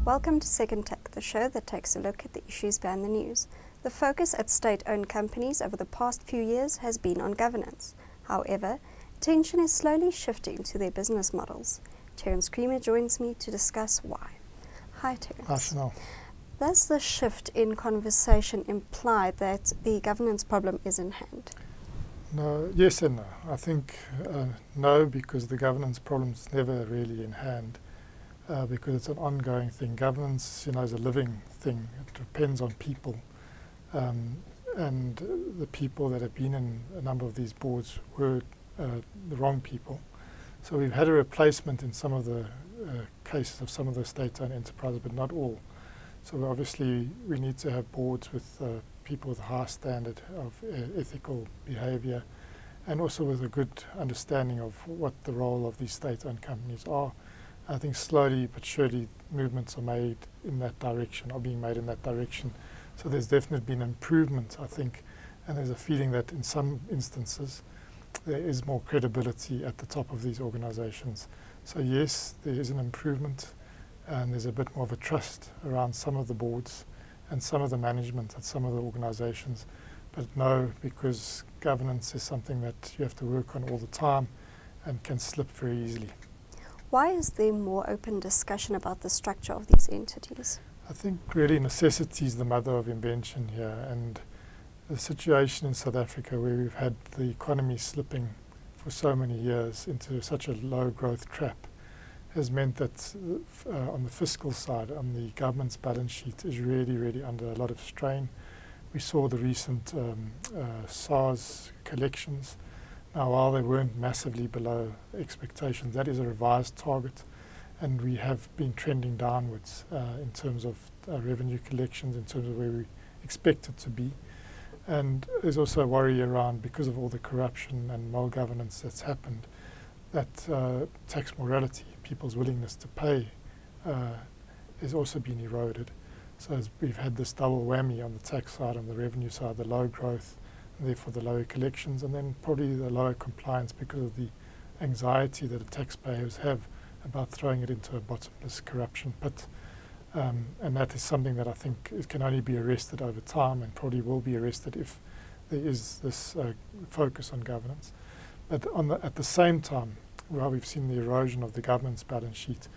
Welcome to Second Take, the show that takes a look at the issues behind the news. The focus at state-owned companies over the past few years has been on governance. However, attention is slowly shifting to their business models. Terence joins me to discuss why. Hi, Terence. Hi, Chanel. Does the shift in conversation imply that the governance problem is in hand? No, yes and no. I think no, because the governance problem's never really in hand. Because it's an ongoing thing. Governance, is a living thing. It depends on people, and the people that have been in a number of these boards were the wrong people. So we've had a replacement in some of the cases of some of the state-owned enterprises, but not all. So obviously we need to have boards with people with a high standard of ethical behaviour, and also with a good understanding of what the role of these state-owned companies are. I think slowly but surely movements are made in that direction, are being made in that direction. So there's definitely been improvement, I think, and there's a feeling that in some instances there is more credibility at the top of these organisations. So yes, there is an improvement, and there's a bit more of a trust around some of the boards and some of the management at some of the organisations. But no, because governance is something that you have to work on all the time and can slip very easily. Why is there more open discussion about the structure of these entities? I think really necessity is the mother of invention here, and the situation in South Africa where we've had the economy slipping for so many years into such a low growth trap has meant that on the fiscal side, on the government's balance sheet is really under a lot of strain. We saw the recent SARS collections. Now, while they weren't massively below expectations, that is a revised target, and we have been trending downwards in terms of revenue collections, in terms of where we expect it to be. And there's also a worry around, because of all the corruption and malgovernance that's happened, that tax morality, people's willingness to pay, has also been eroded. So we've had this double whammy on the tax side, on the revenue side, the low growth, and therefore the lower collections, and then probably the lower compliance because of the anxiety that the taxpayers have about throwing it into a bottomless corruption pit. And that is something that I think it can only be arrested over time, and probably will be arrested if there is this focus on governance. But at the same time, while we've seen the erosion of the government's balance sheet,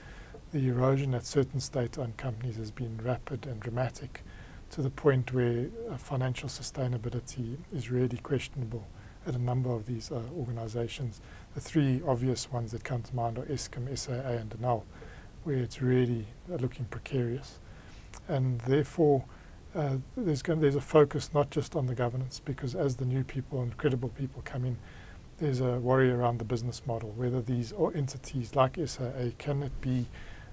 the erosion at certain state-owned companies has been rapid and dramatic, to the point where financial sustainability is really questionable at a number of these organisations. The three obvious ones that come to mind are Eskom, SoE and Denel, where it's really looking precarious. And therefore there's a focus not just on the governance, because as the new people and credible people come in, there's a worry around the business model, whether these entities like SoE, can it be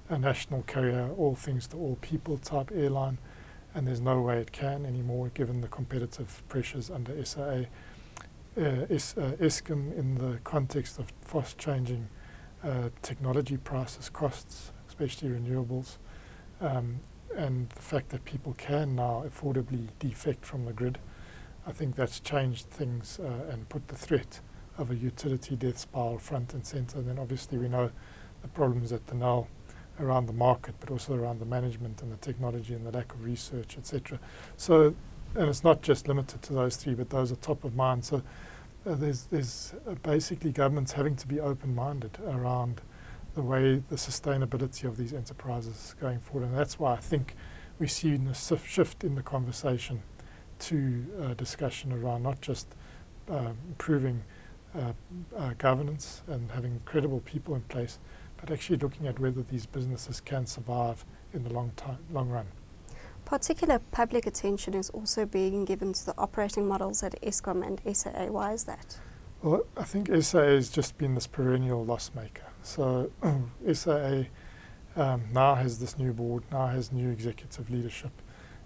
a national carrier, all things to all people type airline? And there's no way it can anymore, given the competitive pressures under SoE. Eskom, in the context of fast-changing technology prices, costs, especially renewables, and the fact that people can now affordably defect from the grid, I think that's changed things and put the threat of a utility death spiral front and centre. And then obviously we know the problems at the now around the market, but also around the management and the technology and the lack of research, etc. So, and it's not just limited to those three, but those are top of mind. So there's basically governments having to be open-minded around the way the sustainability of these enterprises going forward. And that's why I think we see a shift in the conversation to discussion around not just improving governance and having credible people in place, but actually looking at whether these businesses can survive in the long run. Particular public attention is also being given to the operating models at Eskom and SoE. Why is that? Well, I think SoE has just been this perennial loss maker. So SoE now has this new board, now has new executive leadership,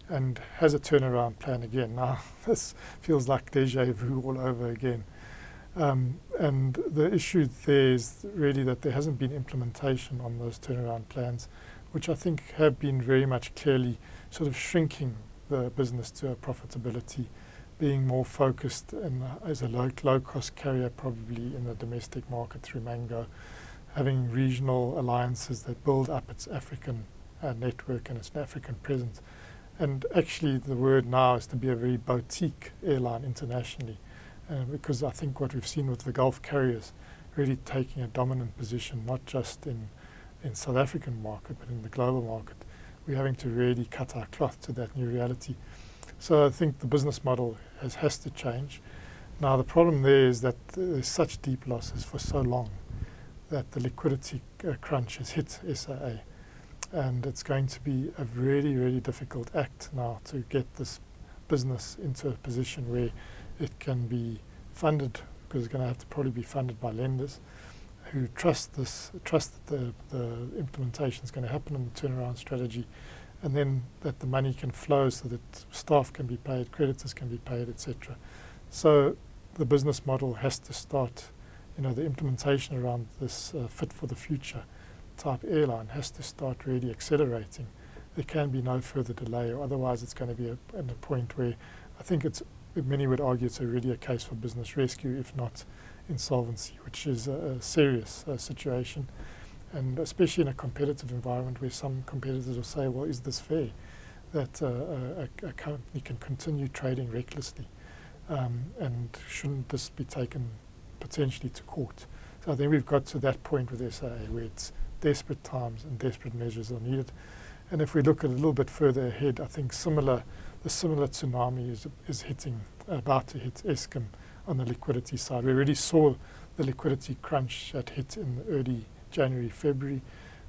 and has a turnaround plan again. Now this feels like déjà vu all over again. And the issue there is really that there hasn't been implementation on those turnaround plans, which I think have been very much clearly sort of shrinking the business to a profitability, being more focused as a low-cost carrier probably in the domestic market through Mango, having regional alliances that build up its African network and its African presence. And actually the word now is to be a very boutique airline internationally, because I think what we've seen with the Gulf carriers really taking a dominant position, not just in South African market, but in the global market, we're having to really cut our cloth to that new reality. So I think the business model has to change. Now the problem there is that there's such deep losses for so long that the liquidity crunch has hit SoE. And it's going to be a really, really difficult act now to get this business into a position where it can be funded, because it's going to have to probably be funded by lenders who trust that the implementation is going to happen in the turnaround strategy, and then that the money can flow so that staff can be paid, creditors can be paid, etc. So the business model has to start, the implementation around this fit for the future type airline has to start really accelerating. There can be no further delay, or otherwise it's going to be at a point where I think many would argue it's already a case for business rescue, if not insolvency, which is a serious situation. And especially in a competitive environment where some competitors will say, well, is this fair that a company can continue trading recklessly, and shouldn't this be taken potentially to court? So I think we've got to that point with SoE where it's desperate times and desperate measures are needed. And if we look a little bit further ahead, I think the similar tsunami is about to hit Eskom on the liquidity side. We already saw the liquidity crunch that hit in early January, February.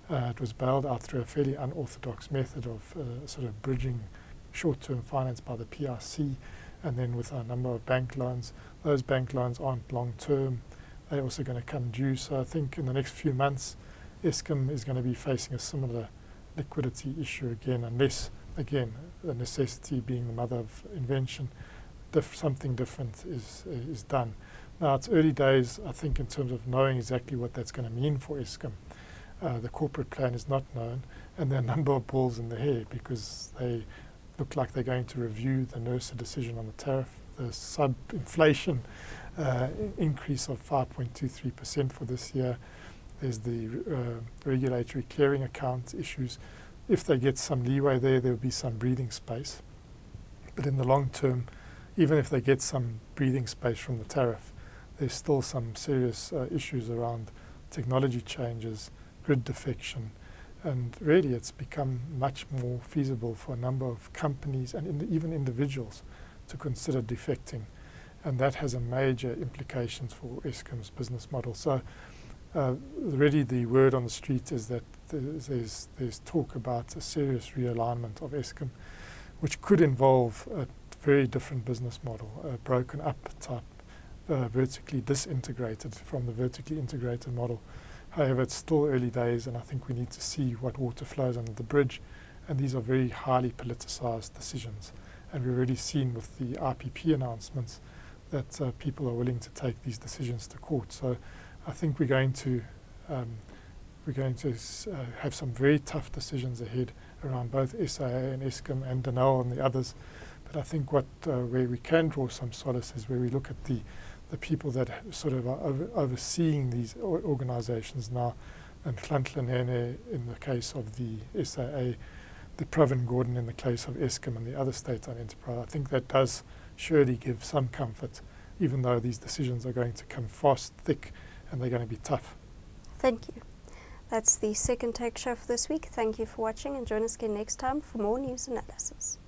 It was bailed out through a fairly unorthodox method of sort of bridging short-term finance by the PRC, and then with a number of bank loans. Those bank loans aren't long-term. They're also going to come due. So I think in the next few months, Eskom is going to be facing a similar liquidity issue again, unless, again, the necessity being the mother of invention, something different is done. Now, it's early days, I think, in terms of knowing exactly what that's going to mean for Eskom. The corporate plan is not known, and there are a number of balls in the air, because they look like they're going to review the NERSA decision on the tariff, the sub-inflation increase of 5.23% for this year. There's the regulatory clearing account issues. If they get some leeway there will be some breathing space. But in the long term, even if they get some breathing space from the tariff, there's still some serious issues around technology changes, grid defection, and really it's become much more feasible for a number of companies and even individuals to consider defecting. And that has a major implications for Eskom's business model. So really the word on the street is that there's talk about a serious realignment of Eskom, which could involve a very different business model, a broken up type, vertically disintegrated from the vertically integrated model. However, it's still early days, and I think we need to see what water flows under the bridge, and these are very highly politicized decisions. And we've already seen with the IPP announcements that people are willing to take these decisions to court. So I think we're going to have some very tough decisions ahead around both SoE and Eskom and Denel and the others. But I think where we can draw some solace is where we look at the people that sort of are overseeing these organizations now, and Hlantlanene in the case of the SoE, the Pravin Gordhan in the case of Eskom and the other state-owned enterprise. I think that does surely give some comfort, even though these decisions are going to come fast, thick, and they're going to be tough. Thank you. That's the second Take Show for this week. Thank you for watching, and join us again next time for more news analysis.